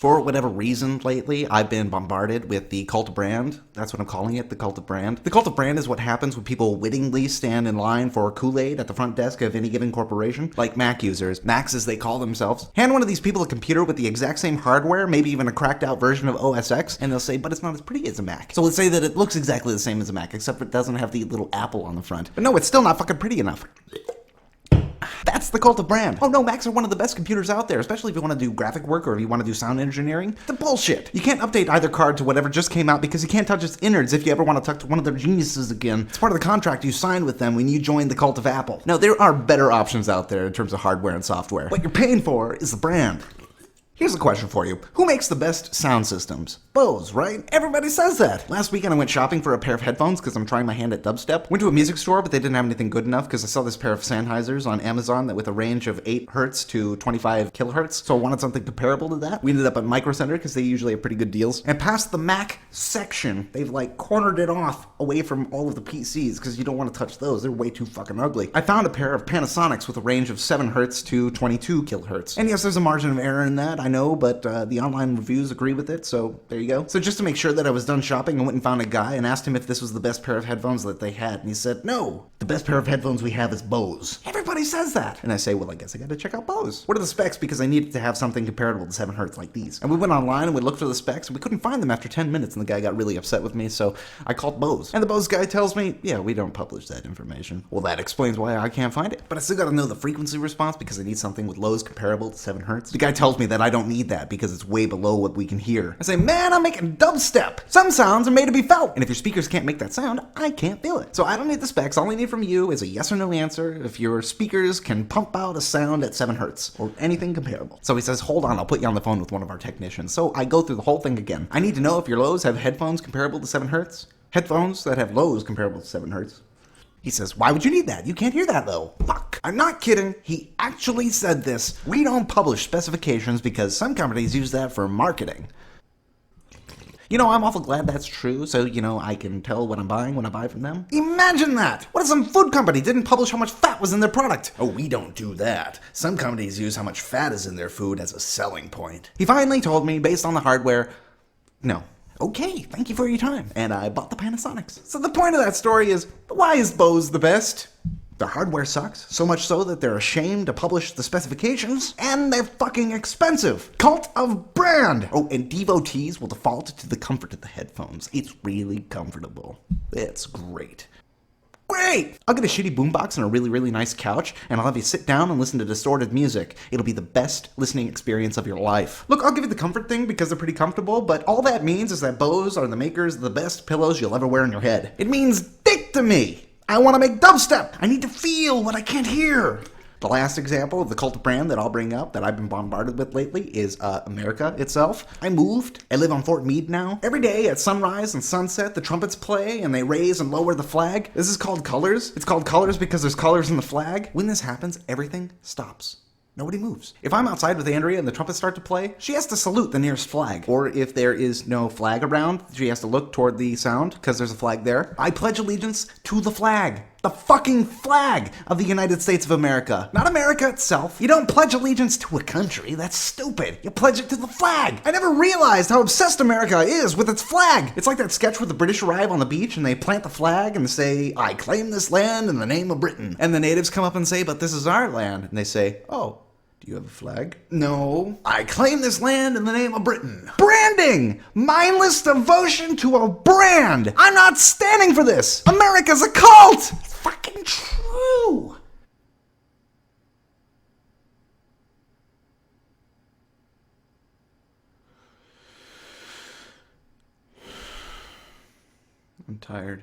For whatever reason lately, I've been bombarded with the cult of brand. That's what I'm calling it, the cult of brand. The cult of brand is what happens when people wittingly stand in line for Kool-Aid at the front desk of any given corporation, like Mac users, Macs as they call themselves. Hand one of these people a computer with the exact same hardware, maybe even a cracked out version of OS X, and they'll say, but it's not as pretty as a Mac. So let's say that it looks exactly the same as a Mac, except it doesn't have the little apple on the front. But no, it's still not fucking pretty enough. That's the cult of brand. Oh no, Macs are one of the best computers out there, especially if you want to do graphic work or if you want to do sound engineering. The bullshit. You can't update either card to whatever just came out because you can't touch its innards if you ever want to talk to one of their geniuses again. It's part of the contract you signed with them when you joined the cult of Apple. Now, there are better options out there in terms of hardware and software. What you're paying for is the brand. Here's a question for you. Who makes the best sound systems? Bose, right? Everybody says that. Last weekend I went shopping for a pair of headphones because I'm trying my hand at dubstep. Went to a music store, but they didn't have anything good enough because I saw this pair of Sennheisers on Amazon that with a range of 8 hertz to 25 kilohertz. So I wanted something comparable to that. We ended up at Micro Center because they usually have pretty good deals. And past the Mac section, they've like cornered it off away from all of the PCs because you don't want to touch those. They're way too fucking ugly. I found a pair of Panasonics with a range of 7 hertz to 22 kilohertz. And yes, there's a margin of error in that, I know, but the online reviews agree with it, so there you go. So just to make sure that I was done shopping, I went and found a guy and asked him if this was the best pair of headphones that they had, and he said, no, the best pair of headphones we have is Bose. Everybody says that. And I say, well, I guess I gotta check out Bose. What are the specs? Because I needed to have something comparable to 7 hertz like these. And we went online and we looked for the specs, and we couldn't find them after 10 minutes, and the guy got really upset with me, so I called Bose. And the Bose guy tells me, yeah, we don't publish that information. Well, that explains why I can't find it. But I still gotta know the frequency response because I need something with lows comparable to 7 hertz. The guy tells me that I don't need that because it's way below what we can hear. I say, man, I'm making dubstep. Some sounds are made to be felt. And if your speakers can't make that sound, I can't feel it. So I don't need the specs. All I need from you is a yes or no answer if your speakers can pump out a sound at 7 hertz or anything comparable. So he says, hold on, I'll put you on the phone with one of our technicians. So I go through the whole thing again. I need to know if your lows have headphones comparable to 7 hertz. Headphones that have lows comparable to 7 hertz. He says, why would you need that? You can't hear that though. Fuck. I'm not kidding. He actually said this. We don't publish specifications because some companies use that for marketing. You know, I'm awful glad that's true, so, I can tell what I'm buying when I buy from them. Imagine that! What if some food company didn't publish how much fat was in their product? Oh, we don't do that. Some companies use how much fat is in their food as a selling point. He finally told me, based on the hardware, no. Okay, thank you for your time. And I bought the Panasonics. So the point of that story is, why is Bose the best? The hardware sucks, so much so that they're ashamed to publish the specifications, and they're fucking expensive. Cult of brand! Oh, and devotees will default to the comfort of the headphones. It's really comfortable. It's great. Great! I'll get a shitty boombox and a really, really nice couch, and I'll have you sit down and listen to distorted music. It'll be the best listening experience of your life. Look, I'll give you the comfort thing because they're pretty comfortable, but all that means is that Bose are the makers of the best pillows you'll ever wear on your head. It means dick to me! I want to make dubstep! I need to feel what I can't hear! The last example of the cult of brand that I'll bring up that I've been bombarded with lately is America itself. I moved. I live on Fort Meade now. Every day at sunrise and sunset, the trumpets play and they raise and lower the flag. This is called colors. It's called colors because there's colors in the flag. When this happens, everything stops. Nobody moves. If I'm outside with Andrea and the trumpets start to play, she has to salute the nearest flag. Or if there is no flag around, she has to look toward the sound because there's a flag there. I pledge allegiance to the flag. The fucking flag of the United States of America. Not America itself. You don't pledge allegiance to a country. That's stupid. You pledge it to the flag. I never realized how obsessed America is with its flag. It's like that sketch where the British arrive on the beach and they plant the flag and say, I claim this land in the name of Britain. And the natives come up and say, but this is our land. And they say, oh, do you have a flag? No. I claim this land in the name of Britain. Branding! Mindless devotion to a brand! I'm not standing for this! America's a cult! It's fucking true! I'm tired.